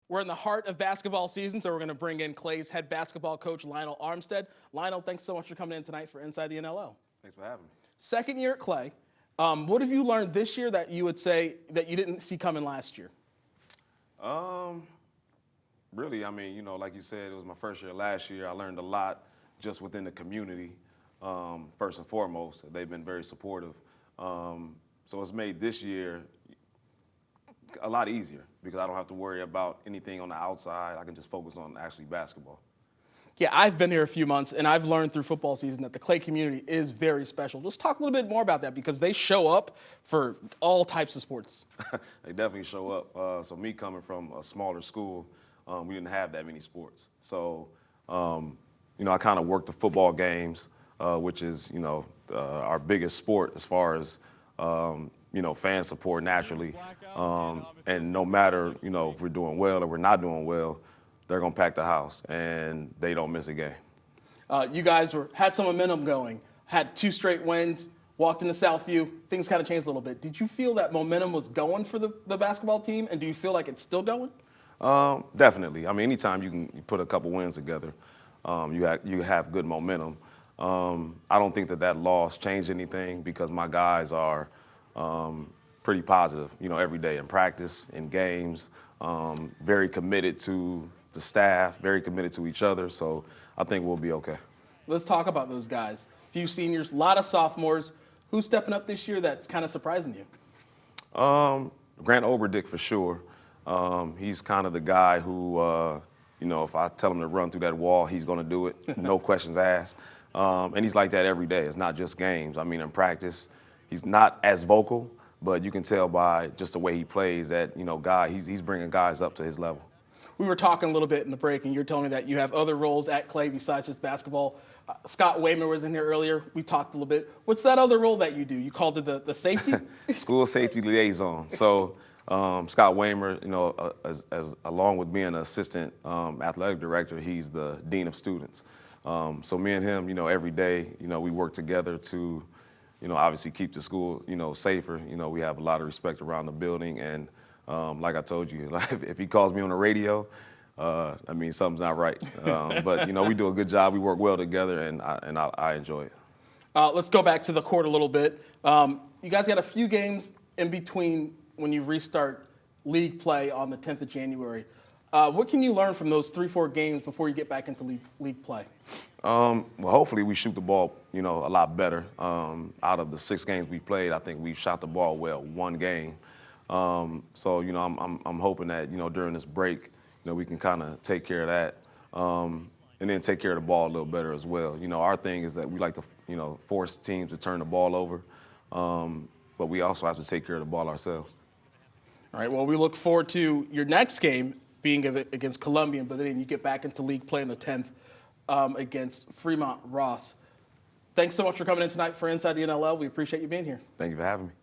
We're in the heart of basketball season, so we're going to bring in Clay's head basketball coach, Lionel Armstead. Lionel, thanks so much for coming in tonight for Inside the NLL. Thanks for having me. Second year at Clay. What have you learned this year that you would say that you didn't see coming last year? Really, I mean, like you said, it was my first year last year. I learned a lot just within the community, first and foremost. They've been very supportive. So it's made this year a lot easier because I don't have to worry about anything on the outside. I can just focus on actually basketball. Yeah, I've been here a few months, and I've learned through football season that the Clay community is very special. Let's talk a little bit more about that because they show up for all types of sports. They definitely show up. So me coming from a smaller school, we didn't have that many sports. So, I kind of worked the football games, which is, our biggest sport as far as, fan support naturally. And no matter, if we're doing well or we're not doing well, they're going to pack the house, and they don't miss a game. You guys had some momentum going, had 2 straight wins, walked into Southview. Things kind of changed a little bit. Did you feel that momentum was going for the basketball team, and do you feel like it's still going? Definitely. I mean, anytime you put a couple wins together, you have good momentum. I don't think that loss changed anything because my guys are pretty positive, every day in practice, in games, very committed to the staff, very committed to each other. So I think we'll be okay. Let's talk about those guys. A few seniors, a lot of sophomores. Who's stepping up this year that's kind of surprising you? Grant Oberdick for sure. He's kind of the guy who, if I tell him to run through that wall, he's going to do it, no questions asked. And he's like that every day. It's not just games. I mean, in practice, he's not as vocal, but you can tell by just the way he plays that, he's bringing guys up to his level. We were talking a little bit in the break, and you're telling me that you have other roles at Clay besides just basketball. Scott Wayman was in here earlier. We talked a little bit. What's that other role that you do? You called it the safety? School safety liaison. So Scott Waymer, as along with being an assistant athletic director, he's the dean of students. So me and him, every day, we work together to, obviously keep the school, safer. We have a lot of respect around the building, and like I told you, if he calls me on the radio, I mean something's not right. But we do a good job. We work well together, and I enjoy it. Let's go back to the court a little bit. You guys got a few games in between when you restart league play on the 10th of January. What can you learn from those 3-4 games before you get back into league play? Well, hopefully we shoot the ball, a lot better. Out of the 6 games we played, I think we've shot the ball well 1 game. So, I'm hoping that, during this break, we can kind of take care of that and then take care of the ball a little better as well. Our thing is that we like to, force teams to turn the ball over, but we also have to take care of the ball ourselves. All right, well, we look forward to your next game being against Columbian, but then you get back into league play on the 10th against Fremont Ross. Thanks so much for coming in tonight for Inside the NLL. We appreciate you being here. Thank you for having me.